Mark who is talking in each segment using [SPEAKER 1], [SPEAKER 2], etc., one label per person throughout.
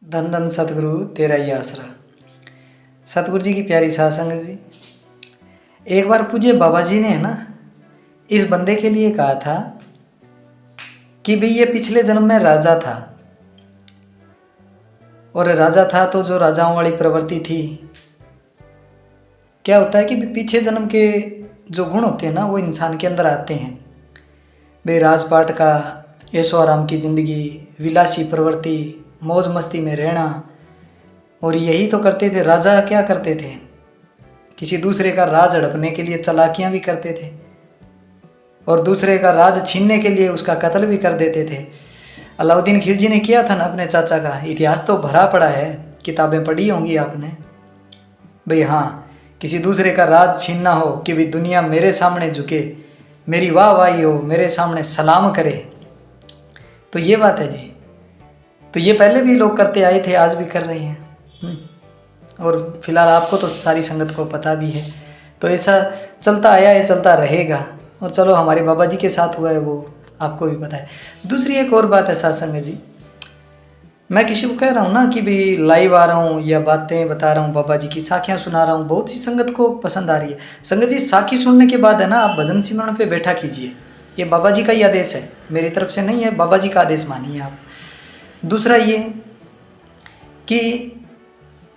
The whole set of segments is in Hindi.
[SPEAKER 1] धन धन सतगुरु तेरा ही आसरा। सतगुरु जी की प्यारी साध संगत जी, एक बार पूज्य बाबा जी ने इस बंदे के लिए कहा था कि भाई ये पिछले जन्म में राजा था, और राजा था तो जो राजाओं वाली प्रवृत्ति थी, क्या होता है कि पीछे जन्म के जो गुण होते हैं ना वो इंसान के अंदर आते हैं। भाई राजपाट का, ऐशो आराम की ज़िंदगी, विलासी प्रवृत्ति, मौज मस्ती में रहना, और यही तो करते थे राजा। क्या करते थे? किसी दूसरे का राज हड़पने के लिए चालाकियाँ भी करते थे, और दूसरे का राज छीनने के लिए उसका कत्ल भी कर देते थे। अलाउद्दीन खिलजी ने किया था ना अपने चाचा का। इतिहास तो भरा पड़ा है, किताबें पढ़ी होंगी आपने। भाई हाँ, किसी दूसरे का राज छीनना हो कि भाई दुनिया मेरे सामने झुके, मेरी वाहवाही हो, मेरे सामने सलाम करे, तो ये बात है जी। तो ये पहले भी लोग करते आए थे, आज भी कर रहे हैं। और फिलहाल आपको तो सारी संगत को पता भी है। तो ऐसा चलता आया है, चलता रहेगा। और चलो हमारे बाबा जी के साथ हुआ है वो आपको भी पता है। दूसरी एक और बात है साथ संगत जी, मैं किसी को कह रहा हूँ ना कि भाई लाइव आ रहा हूँ या बातें बता रहा हूँ, बाबा जी की साखियाँ सुना रहा हूँ, बहुत सी संगत को पसंद आ रही है। संगत जी, साखी सुनने के बाद आप भजन सिमरन पे बैठा कीजिए। ये बाबा जी का ही आदेश है, मेरी तरफ से नहीं है, बाबा जी का आदेश मानिए आप। दूसरा ये कि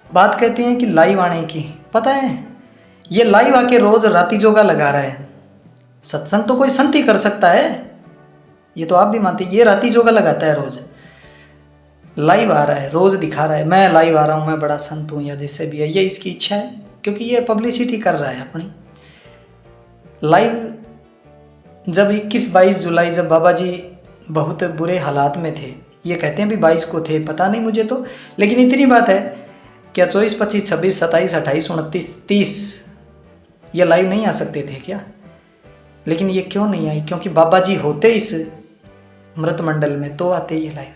[SPEAKER 1] बात कहते हैं कि लाइव आने की, पता है ये लाइव आके रोज़ राती जोगा लगा रहा है। सत्संग तो कोई संत ही कर सकता है, ये तो आप भी मानते। ये राती जोगा लगाता है, रोज़ लाइव आ रहा है, रोज़ दिखा रहा है मैं लाइव आ रहा हूँ, मैं बड़ा संत हूँ, या जैसे भी है। ये इसकी इच्छा है, क्योंकि ये पब्लिसिटी कर रहा है अपनी। लाइव जब 21-22 जुलाई, जब बाबा जी बहुत बुरे हालात में थे, ये कहते हैं भी 22 को थे, पता नहीं मुझे तो, लेकिन इतनी बात है, क्या 24, 25, 26, 27, 28, 29, 30 ये लाइव नहीं आ सकते थे क्या? लेकिन ये क्यों नहीं आई? क्योंकि बाबा जी होते इस मृत मंडल में तो आते ये लाइव,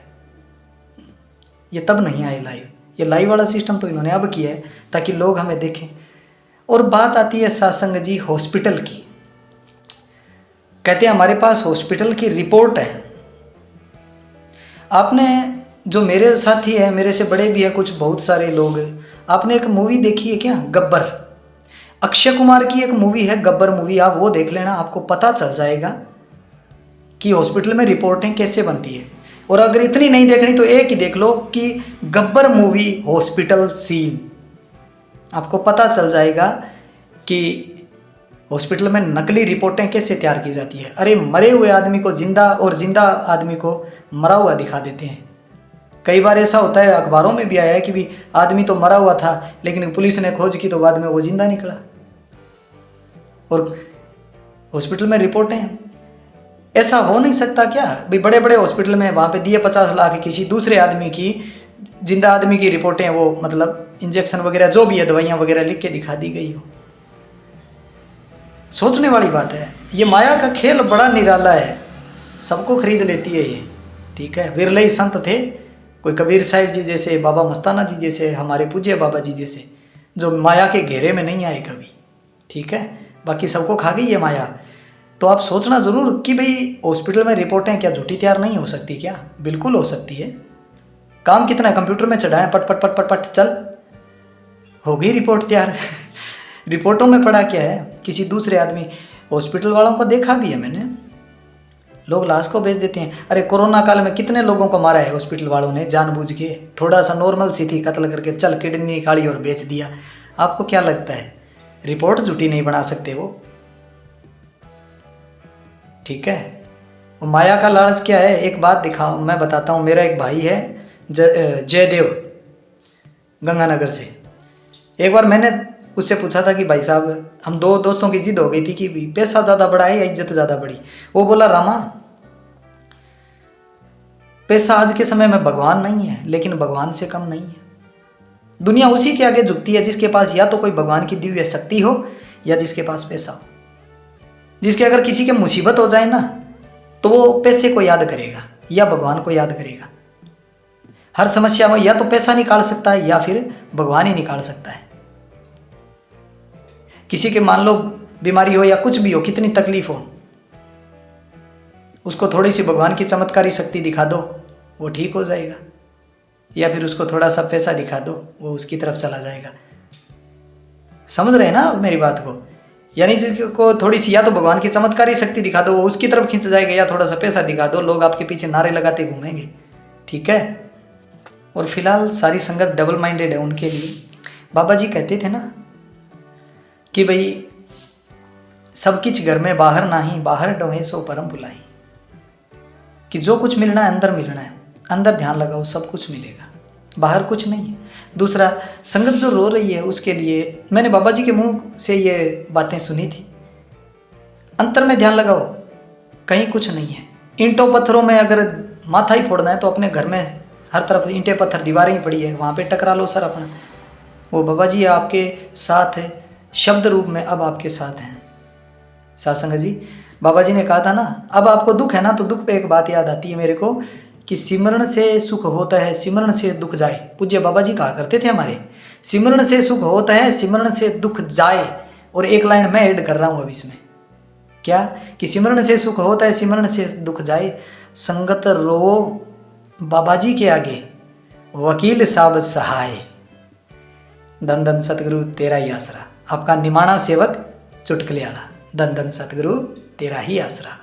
[SPEAKER 1] ये तब नहीं आए लाइव। ये लाइव वाला सिस्टम तो इन्होंने अब किया है ताकि लोग हमें देखें। और बात आती है सत्संग जी हॉस्पिटल की। कहते हैं हमारे पास हॉस्पिटल की रिपोर्ट है। आपने, जो मेरे साथी है, मेरे से बड़े भी है कुछ, बहुत सारे लोग, आपने एक मूवी देखी है क्या, गब्बर? अक्षय कुमार की एक मूवी है गब्बर मूवी, आप वो देख लेना, आपको पता चल जाएगा कि हॉस्पिटल में रिपोर्टें कैसे बनती है। और अगर इतनी नहीं देखनी तो एक ही देख लो कि गब्बर मूवी हॉस्पिटल सीन, आपको पता चल जाएगा कि हॉस्पिटल में नकली रिपोर्टें कैसे तैयार की जाती है। अरे मरे हुए आदमी को जिंदा, और जिंदा आदमी को मरा हुआ दिखा देते हैं। कई बार ऐसा होता है, अखबारों में भी आया है कि भी आदमी तो मरा हुआ था, लेकिन पुलिस ने खोज की तो बाद में वो जिंदा निकला। और हॉस्पिटल में रिपोर्टें, ऐसा हो नहीं सकता क्या? भाई बड़े बड़े हॉस्पिटल में वहाँ पे दिए 50 लाख किसी दूसरे आदमी की, जिंदा आदमी की रिपोर्टें, वो मतलब इंजेक्शन वगैरह जो भी है, दवाइयाँ वगैरह लिख के दिखा दी गई हो। सोचने वाली बात है। ये माया का खेल बड़ा निराला है, सबको खरीद लेती है ये, ठीक है। विरले ही संत थे, कोई कबीर साहिब जी जैसे, बाबा मस्ताना जी जैसे, हमारे पूज्य बाबा जी जैसे, जो माया के घेरे में नहीं आए कभी, ठीक है। बाकी सबको खा गई ये माया। तो आप सोचना ज़रूर कि भाई हॉस्पिटल में रिपोर्टें क्या झूठी तैयार नहीं हो सकती क्या? बिल्कुल हो सकती है। काम कितना है, कंप्यूटर में चढ़ाएं, पट पट पट पट पट, चल हो गई रिपोर्ट तैयार। रिपोर्टों में पढ़ा क्या है, किसी दूसरे आदमी, हॉस्पिटल वालों को देखा भी है मैंने, लोग लाश को बेच देते हैं। अरे कोरोना काल में कितने लोगों को मारा है हॉस्पिटल वालों ने जानबूझ के, थोड़ा सा नॉर्मल सी थी, कत्ल करके चल किडनी निकाली और बेच दिया। आपको क्या लगता है रिपोर्ट झूठी नहीं बना सकते वो? ठीक है। वो माया का लालच क्या है, एक बात दिखाओ, मैं बताता हूँ। मेरा एक भाई है जयदेव, गंगानगर से। एक बार मैंने उससे पूछा था कि भाई साहब, हम दो दोस्तों की जिद हो गई थी कि पैसा ज़्यादा बड़ा है या इज्जत ज़्यादा बड़ी। वो बोला रामा, पैसा आज के समय में भगवान नहीं है, लेकिन भगवान से कम नहीं है। दुनिया उसी के आगे झुकती है जिसके पास या तो कोई भगवान की दिव्य शक्ति हो, या जिसके पास पैसा हो। जिसके अगर किसी के मुसीबत हो जाए ना, तो वो पैसे को याद करेगा या भगवान को याद करेगा। हर समस्या में या तो पैसा निकाल सकता है या फिर भगवान ही निकाल सकता है। किसी के मान लो बीमारी हो या कुछ भी हो, कितनी तकलीफ हो, उसको थोड़ी सी भगवान की चमत्कारी शक्ति दिखा दो, वो ठीक हो जाएगा। या फिर उसको थोड़ा सा पैसा दिखा दो, वो उसकी तरफ चला जाएगा। समझ रहे हैं ना आप मेरी बात को? यानी जिसको थोड़ी सी या तो भगवान की चमत्कारी शक्ति दिखा दो, वो उसकी तरफ खींच जाएगा, या थोड़ा सा पैसा दिखा दो, लोग आपके पीछे नारे लगाते घूमेंगे। ठीक है। और फिलहाल सारी संगत डबल माइंडेड है, उनके लिए बाबा जी कहते थे ना कि भाई सब किच घर में बाहर नाही, बाहर डोहे सो परम बुलाई, कि जो कुछ मिलना है अंदर मिलना है, अंदर ध्यान लगाओ सब कुछ मिलेगा, बाहर कुछ नहीं है। दूसरा, संगत जो रो रही है उसके लिए मैंने बाबा जी के मुंह से ये बातें सुनी थी, अंतर में ध्यान लगाओ, कहीं कुछ नहीं है। ईंटों पत्थरों में अगर माथा ही फोड़ना है तो अपने घर में हर तरफ ईंटें पत्थर दीवारें ही पड़ी है, वहाँ पे टकरा लो सर अपना। वो बाबा जी आपके साथ है, शब्द रूप में अब आपके साथ हैं। सासंग जी, बाबा जी ने कहा था ना, अब आपको दुख है ना, तो दुख पे एक बात याद आती है मेरे को कि सिमरण से सुख होता है, सिमरण से दुख जाए। पूज्य बाबा जी कहा करते थे हमारे, सिमरण से सुख होता है, सिमरण से दुख जाए। और एक लाइन मैं ऐड कर रहा हूँ अब इसमें, क्या कि सिमरण से सुख होता है, सिमरण से दुख जाए। संगत रो बाबा जी के आगे, वकील साहब सहाय, धन धन सतगुरु तेरा ही आसरा। आपका निमाणा सेवक चुटकुले आला, धन धन सतगुरु तेरा ही आसरा।